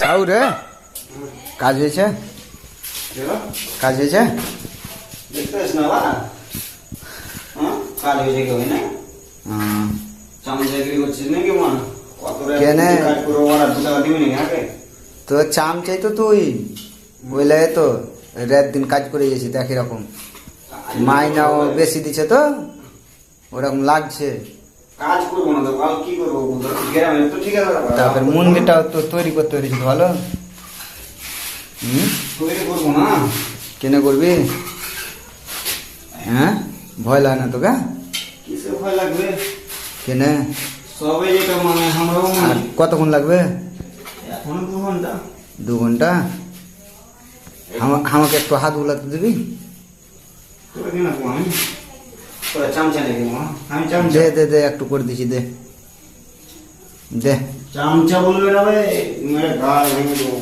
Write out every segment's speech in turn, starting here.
তাও রে কাজ হয়েছে, কাজ হয়েছে। দেখতেছ না বা কাজ হয়েছে কেউ না চামচ চাকরি করছিস নাকি মা কত কেনে কাজ করে ওরা 2 টাকা দিবি নাকি হাতে তো চাম চাই তো তুই বুঝলে তো রাত দিন কাজ করে গেছি তো একই রকম মাইনাও বেশি দিচ্ছে তো ওরকম লাগছে। কাজ করবো না তো কাল কি করবো গ্রামে তো ঠিক আছে তারপর মন্দিরটাও তো তৈরি করতে পেরেছি ভালো। তৈরি করবো না কেনে করবি? হ্যাঁ ভয় লাগে না তোকে? কিসে ভয় লাগবে কেনে সবে যেটা মানে আমরাও আর কতক্ষণ লাগবে? এখনো 2 ঘন্টা। 2 ঘন্টা? আমাকে একটু হাত বুলাতে দিবি? তোরা কি না আমি তোরা চামচা নাকি মা আমি চামচা দে দে দে একটু করে দিছি দে দে। চামচা বলবে না ভাই মেরে গাল ভেঙে দেবো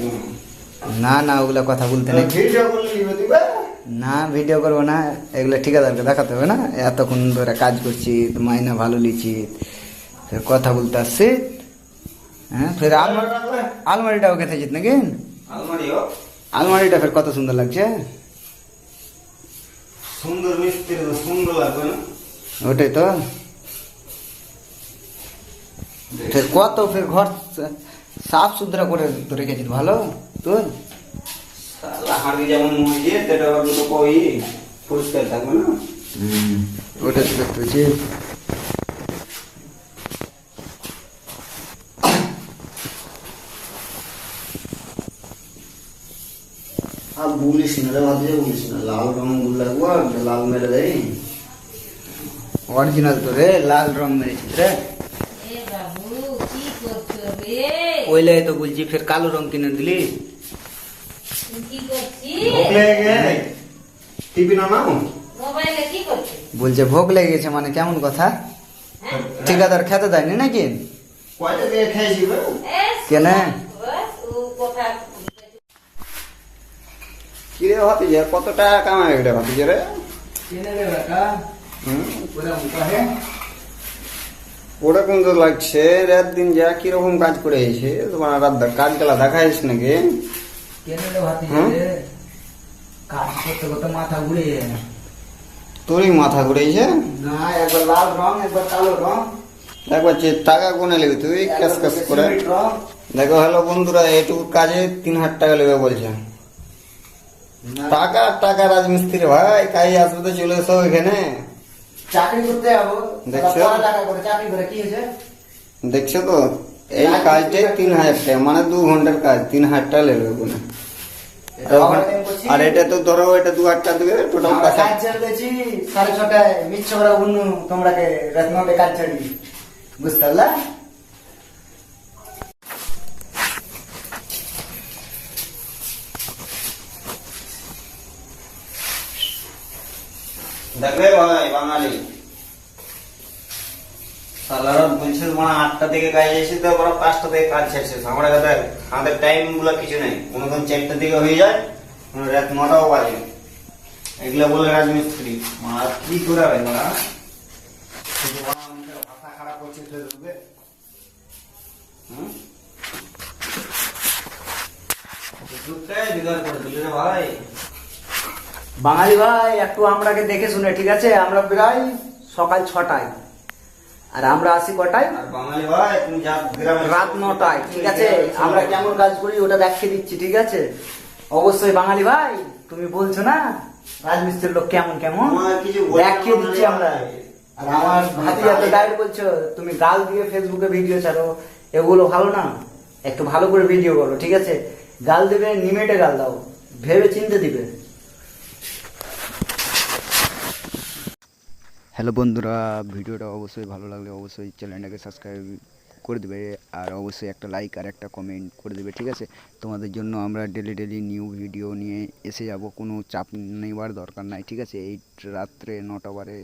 না না ওগুলা কথা বলতে নেই। ভিডিও করলে লিবে দিবে না ভিডিও করবো না, এগুলো ঠিকাদারকে দেখাতে হবে না। এতক্ষণ ধরে কাজ করছি মাইনা ভালো লিছি ফের কথা বলতে আসছি। হ্যাঁ ফের আলমারিটাও খেতেছিস নাকি? আলমারিও আলমারিটা ফের কত সুন্দর লাগছে। সুন্দর মিস্ত্রি তো সুন্দর লাগবে না ওটাই তো ফের কত ফের ঘর সাফ সুতরা করে তো রেখেছিস ভালো তোর। শালা হাঁড়ি যেমন মহিয়ে সেটা আবার দুটো কই পরিষ্কার থাকবে না ওটা তো দেখতে পেয়েছি। আর বলিস না রে ভাবছে বলিস না লাল রং লাগবো আর লাল মেরে দেয় অরিজিনাল তো রে লাল রং মেরেছিস রে। এ বাবু কি করছো রে? ওইলাই তো বলছি ফের কালো রং কিনে দিলি। তুমি কি করছিস? ভোগ লেগে গে টিভি না নাও মোবাইলে কি করছিস? বলছে ভোগ লেগে গেছে মানে কেমন কথা? হ্যাঁ? ঠিকাদার খেতে দেয়নি নাকি? কয়টা দিয়ে খেয়েছি বে এ কেনে? বাস, ও কথা কি রে ভাবি যে কত টাকা কামাই রে ভাবি রে ওরকম তো লাগছে রাত দিন যা কিরকম কাজ করে এসে তোমার রাত কাজ গেলা দেখাইস নাকি কাজ করতে করতে মাথা ঘুরে তোরই মাথা ঘুরেছে না একবার লাল রং একবার কালো রং একবার টাকা কোনে নেবে তুই ক্যাশ ক্যাশ করে রং। দেখো হ্যালো বন্ধুরা এইটুকু কাজে 3000 টাকা নেবে বলছে টাকা টাকা রাজমিস্ত্রি ভাই কাজ আসবে তো চলে এসো এখানে চাকরি করতে যাবো দেখছো? টাকা করে চাকরি করে কি হয়েছে? দেখছো তো এই কাজটাই 3000 টাকা মানে 2 ঘন্টার কাজ 3000 টাকা নেবে ওখানে আর এটা তো ধরো এটা 2000 টাকা দেবে টোটাল আমরা টাকা কাজ ছেড়ে দিয়েছি 6:30 মিথ্য করে অন্য তোমরাকে রাত 9টায় কাজ ছাড়ি বুঝতে পারলা? দেখবে ভাই বাঙালি সালারা বলছে মানে 8টা থেকে কাজ এসে তো বড় 5টা থেকে কাজ শেষ আমরা দেখ আমাদের টাইম গুলো কিছু নেই কোনো দিন 4টা থেকে হয়ে যায় কোনো রাত 9টাও বাজে এগুলা বলে রাজমিস্ত্রি আর কি করে হবে না শুধু আমাদের ভাষা খারাপ করছে ফেসবুকে ফেসবুকটাই বিগাড় করে দিলে রে ভাই বাঙালি ভাই একটু আমরাকে দেখে শুনে ঠিক আছে? আমরা প্রায় সকাল 6টায় আর আমরা আসি কটায়? আর বাঙালি ভাই তুমি যা গ্রামে রাত 9টায় ঠিক আছে? আমরা কেমন কাজ করি ওটা দেখিয়ে দিচ্ছি ঠিক আছে? অবশ্যই বাঙালি ভাই তুমি বলছো না রাজমিস্ত্রির লোক কেমন কেমন আমার কিছু বলার দেখিয়ে দিচ্ছি আমরা। আর আমার ভাতিজা তো ডাইরেক্ট বলছো তুমি গাল দিয়ে ফেসবুকে ভিডিও ছাড়ো এগুলো ভালো না, একটু ভালো করে ভিডিও করো ঠিক আছে? গাল দেবে নিমেটে গাল দাও, ভেবে চিনতে দিবে। হ্যালো বন্ধুরা, ভিডিওটা অবশ্যই ভালো লাগলে অবশ্যই চ্যানেলটাকে সাবস্ক্রাইব করে দেবে আর অবশ্যই একটা লাইক আর একটা কমেন্ট করে দেবে ঠিক আছে? তোমাদের জন্য আমরা ডেলি ডেলি নিউ ভিডিও নিয়ে এসে যাব, কোনো চাপ নেবার দরকার নাই ঠিক আছে? এই রাত্রে 9টা বারে